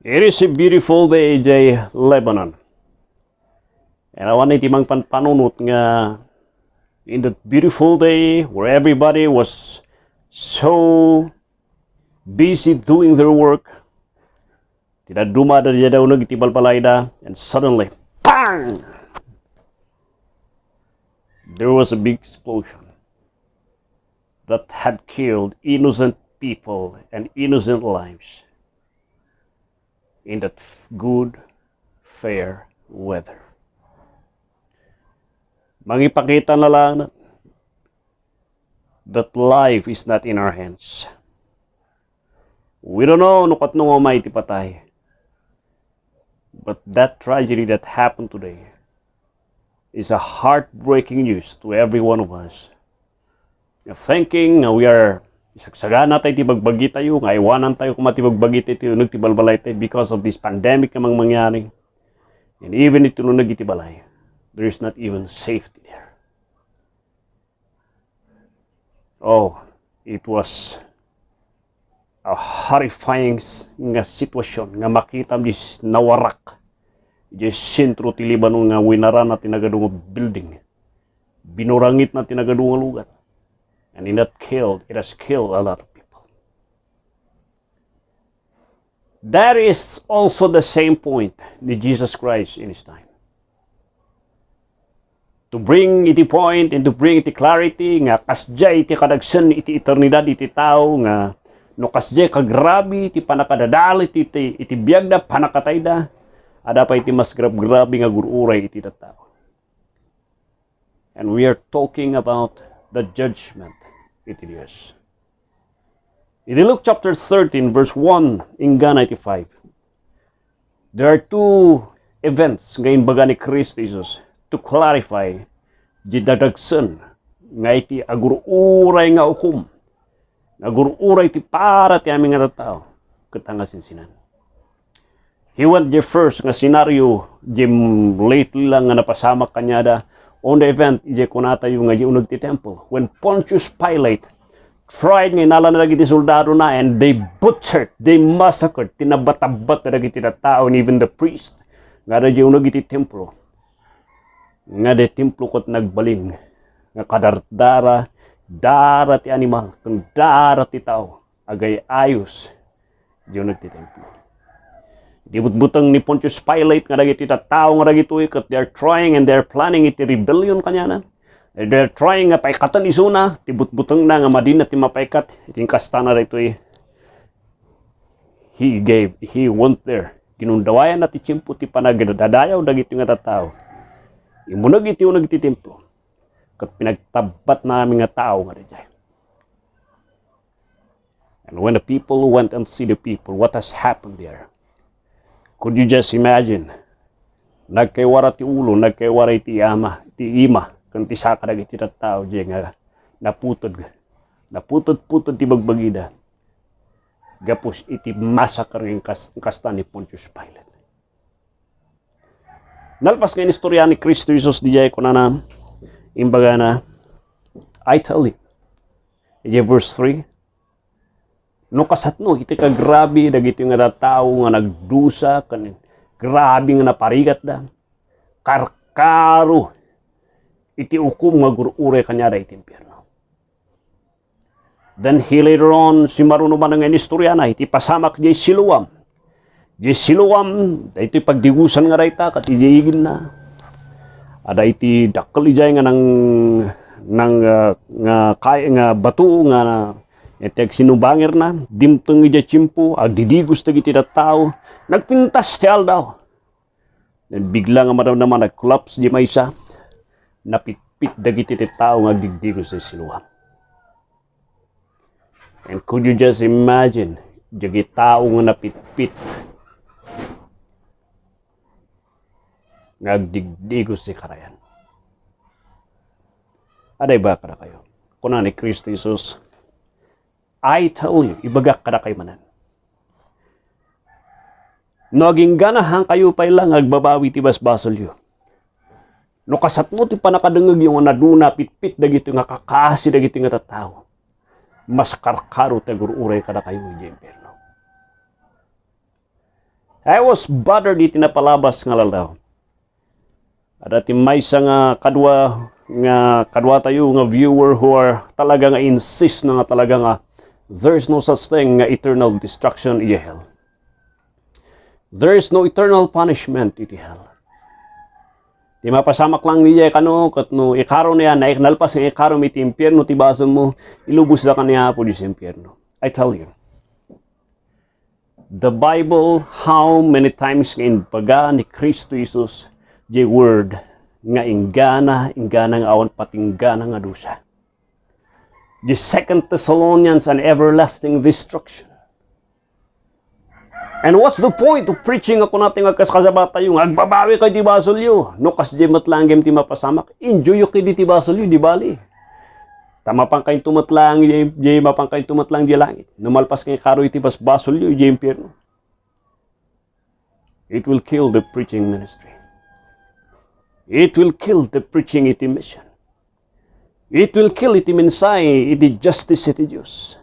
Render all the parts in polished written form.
It is a beautiful day, Lebanon. And I want iti mang panpanunot nga in that beautiful day where everybody was so busy doing their work. Tidak dumada dia daw nagitibal palayda, and suddenly, bang! There was a big explosion that had killed innocent people and innocent lives in that good, fair weather. Mangipakita na lang that life is not in our hands. We don't know nukat nung umay ti patay. But that tragedy that happened today is a heartbreaking news to every one of us. Thinking we are isagsagana tayo tibagbagi tayo, nga iwanan tayo kung matibagbagi tayo, nagtibalbalay tayo because of this pandemic namang mangyari. And even ito nung nagitibalay, there is not even safety there. Oh, it was a horrifying nga sitwasyon nga makita dis nawarak di sentro ti Libanon nga winara na tinagadung building, binurangit na tinagadung lugar, and it has killed a lot of people. That is also the same point ni Jesus Christ in his time. To bring iti point and to bring iti clarity nga kasjay iti kadagsen iti eternidad iti tao nga no kasjay kagrabi iti panakadadal iti biagda panakatayda ada pa iti mas grabe nga gururay iti tao. And we are talking about the judgment iti Dios. In Luke chapter 13 verse 1 hingga 95. There are two events nga inbaga ni Kristo Jesus to clarify di dadagsen nga iti agururay nga ukum. Agururay ti para ti aming nga tao katanga sinsinan. He went the first nga scenario di lately lang nga napasama kanyada on the event di kunata yung nga di unag ti temple when Pontius Pilate tried nga inala na dagiti soldado na, and they butchered, they massacred, tinabatabat na dagiti tao, and even the priest nga di unag iti templo nga de templo kot nagbalin nga kadardara dara ti animal ken dara ti tao agay ayos di unag ti templo. Dibut-butang ni Pontius Pilate nga dagiti tao nga dagitoy ket they are trying and they are planning iti rebellion kanyana. They are trying nga paikatan isuna, tibut-butang na nga madin na ti mapaikat iting kasta na ditoy. He went there. Ginundawayan na ti tiyempo ti panagdadayaw dagiti nga tao. Imunag iti unag ti templo ket pinagtabat namin nga tao nga dijay. And when the people went and see the people, what has happened there? Could you just imagine? Nagkaywara ti ulo, nagkaywara ti ima, kung ti saka dagiti tao diya nga naputod ti bagbagida. Gapos iti massacre yung kasta ni Pontius Pilate. Nalpas nga istorya ni Kristo Jesus diya kunana imbaga na, I tell you, diya verse 3, no kasatno iti kagrabe dagiti nga tao nga nagdusa ken grabe nga naparigat da karkaro iti ukum nga gururay kanyada iti impyerno. Then he later on si maruno man nga istorya na iti pasamak di Siloam. Di Siloam iti pagdigusan nga dayta ket ijigin na. Ada iti dakkel ijay nga nga batu nga etek sinubangir na, dimteng ija chimpo, agdidigos dagiti tao, nagpintas ti aldaw. Dan bigla nga maramdaman nag-collapse di maysa, napitpit dagiti tao nga agdidigos sa Siloam. And could you just imagine, dagiti tao nga napitpit, nga agdidigos sa karayan. Aday ba kada kayo? Kuna ni Kristo Jesus, I tell you, ibagak kada kay manan. No aging ganahan kayo pa ilang agbabawi ti basbasol yu. No kasatmo ti panakadengeg yung naduna pitpit dagito nga kakasi dagito nga tao. Mas karkaro ti gururay kada kayo iti impyerno. I was bothered iti napalabas nga lalaw. At may isa nga kadwa tayo nga viewer who are talaga nga insist na nga talaga nga there's no such thing nga eternal destruction iti hell. There is no eternal punishment iti hell. Di mapasamak lang niya kano kat no ikaro niya na iknalpas ng ikaro iti impyerno ti bason mo ilubos na kaniya po di sa impyerno. I tell you, the Bible how many times nga inpaga ni Kristo Jesus the word nga ingana nga awan patinggana nga dusa. The 2 Thessalonians an everlasting destruction. And what's the point of preaching ako natin agkasabata yung agbabawi kay di basolyo no kas di matlanggem ti mapasamak enjoy kay di basolyo di bali tama pang kay tumatlang di mapang kay tumatlang di langit numalpas kay karoy ti basolyo di impyerno. It will kill the preaching ministry. It will kill the preaching iti mission. It will kill iti minsay iti justice iti Diyos.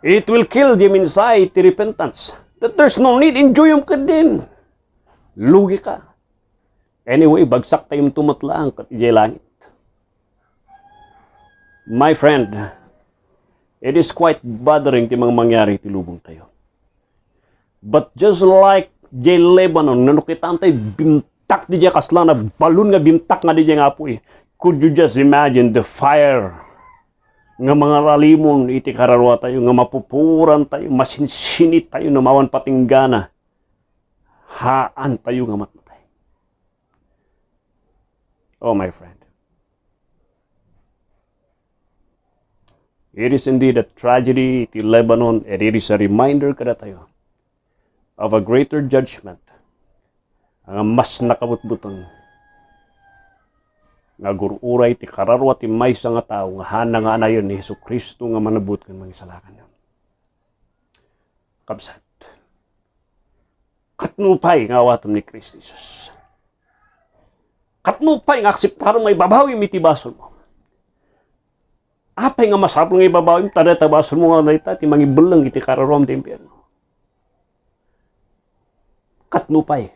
It will kill the minsay iti repentance. That there's no need, enjoy ka din. Lugi ka. Anyway, bagsak tayong tumatlaan kat iti langit. My friend, it is quite bothering ti mga mangyari ti lubong tayo. But just like J. Lebanon, nanukitaan tayo bimtak di dya kasla na balon nga bimtak nga di dya nga apoy. Could you just imagine the fire nga mga lalimon iti kararwa tayo, nga mapupuran tayo, masinsinit tayo, namawan patinggana. Haan tayo nga matmatay. Oh my friend. It is indeed a tragedy iti Lebanon, and it is a reminder kada tayo of a greater judgment ang mas nakabutbuton nga gururay ti kararwa ti maysa nga tao nga hana nga anayon ni Jesucristo nga manabut ken mangisalakan. Kabsat. Katnupay nga awatom ni Kristo Jesus. Katnupay nga akseptaron may babawi miti basol mo. Apay nga masapol nga ibabawi tada ta basol mo nga dayta ti mangibelang iti kararwa ti impyerno. Katnupay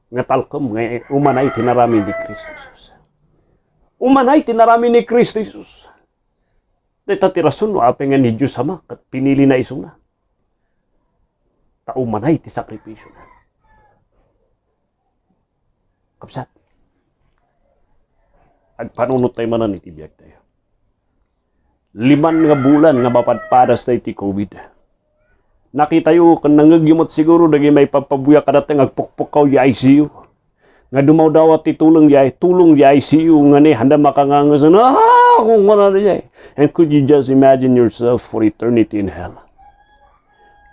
nga talkom nga umanay tinarami ni Kristo Jesus. Umanay tinarami ni Kristo Jesus. Dita tirasun no apay nga ni Diyos ama kat pinili na isuna. Ta umanay ti sakripisyo na. Kapsat. Agpanunot tayo manan iti biyag tayo. 5 nga bulan nga mapadpadas tayo ti COVID. Nakita yu kan nangagyumot siguro dagi may papabuya kada teng agpukpukaw di ICU. Nga dumaw dawat ti tulong di ICU nga ni handa makangangas na kung ano na. And could you just imagine yourself for eternity in hell?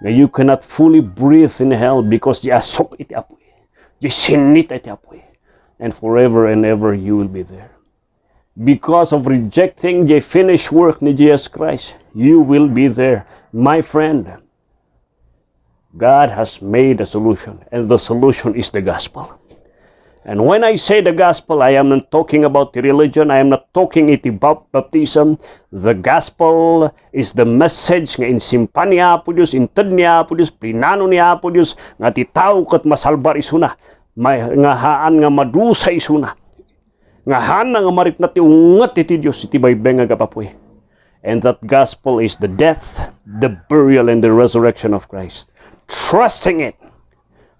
Nga you cannot fully breathe in hell because di asok iti apoy. Di sinit iti apoy. And forever and ever you will be there. Because of rejecting the finished work ni Jesus Christ, you will be there, my friend. God has made a solution, and the solution is the gospel. And when I say the gospel, I am not talking about the religion. I am not talking about baptism. The gospel is the message nga insimpan niya po Diyos, inted niya po Diyos, plinano niya po Diyos, nga titaw kat masalbar isuna, nga haan nga madusa isuna, nga haan nga marit na ti ungat iti Diyos, iti baybeng nga kapapoy. And that gospel is the death, the burial, and the resurrection of Christ. Trusting it.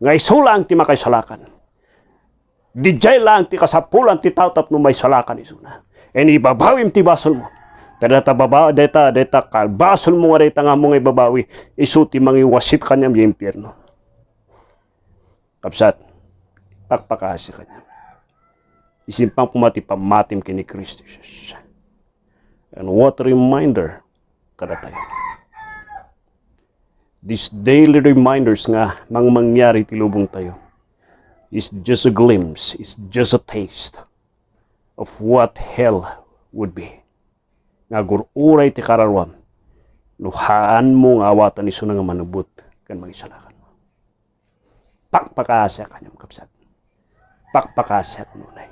Nga isulang ti makaisalakan. Dijay lang ti kasapulan ti tautap no may salakan isuna. And ibabawim ti basol mo. Data babaw, data kalbasol mo nga data nga mong ibabawi. Isu ti mangiwasit kanyam di impyerno. Kapsat. Pakpakasi kanyam. Isimpang pumati pamatim kini Kristo Jesus. And what a reminder kada tayo. These daily reminders nga nang mangyari ti lubong tayo is just a glimpse, is just a taste of what hell would be. Nga gururay ti kararwan, nuhaan mo nga awatan iso nga manubot kan mangisalakan mo. Pakpakasya kanyang kapsat. Pakpakasya kanunay.